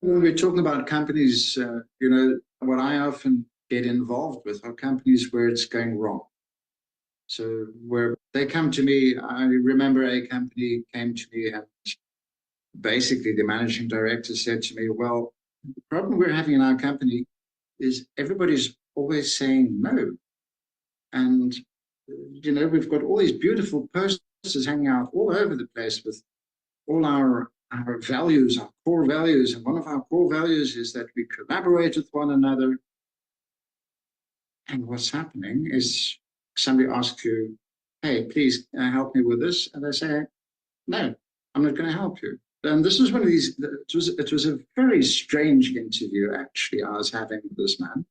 When we're talking about companies, what I often get involved with are companies where it's going wrong. So where they come to me, I remember a company came to me and basically the managing director said to me, well, the problem we're having in our company is everybody's always saying no. And, we've got all these beautiful posters hanging out all over the place with all our values, our core values. And one of our core values is that we collaborate with one another. And what's happening is somebody asks you, hey, please help me with this. And they say, no, I'm not going to help you. And this was one of these, it was a very strange interview, actually, I was having with this man,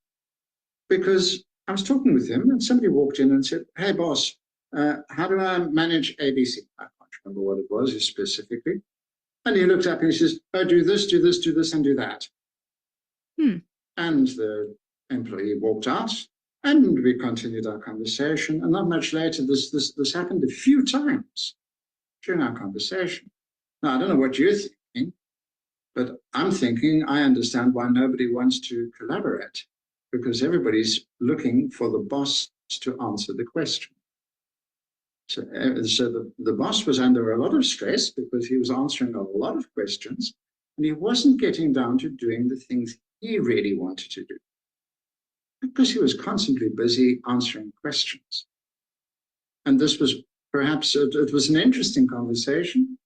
because I was talking with him and somebody walked in and said, hey, boss, how do I manage ABC? I can't remember what it was specifically. And he looked up and he says, oh, do this, do this, do this, and do that. And the employee walked out and we continued our conversation. And not much later, this happened a few times during our conversation. Now, I don't know what you're thinking, but I'm thinking I understand why nobody wants to collaborate, because everybody's looking for the boss to answer the question. So the boss was under a lot of stress because he was answering a lot of questions and he wasn't getting down to doing the things he really wanted to do because he was constantly busy answering questions. And this was perhaps, it was an interesting conversation.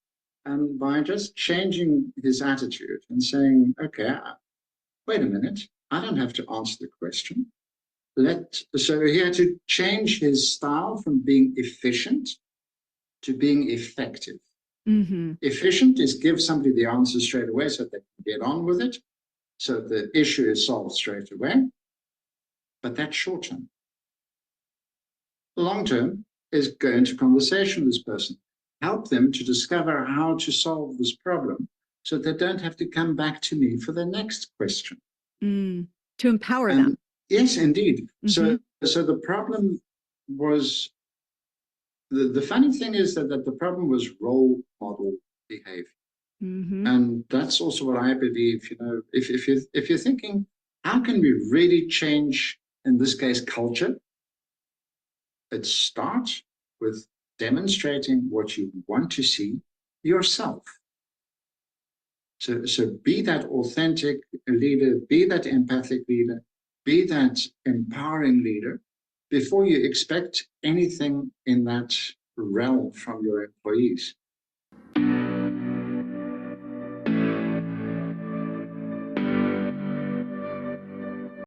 And by just changing his attitude and saying, okay, wait a minute, I don't have to answer the question. So he had to change his style from being efficient to being effective. Mm-hmm. Efficient is give somebody the answer straight away so they can get on with it. So the issue is solved straight away. But that's short term. Long term is go into conversation with this person. Help them to discover how to solve this problem so they don't have to come back to me for the next question. To empower them. Yes, indeed. Mm-hmm. So the problem was, the funny thing is that the problem was role model behavior. Mm-hmm. And that's also what I believe, if you're thinking, how can we really change, in this case, culture? It starts with demonstrating what you want to see yourself. So be that authentic leader, be that empathic leader, be that empowering leader before you expect anything in that realm from your employees.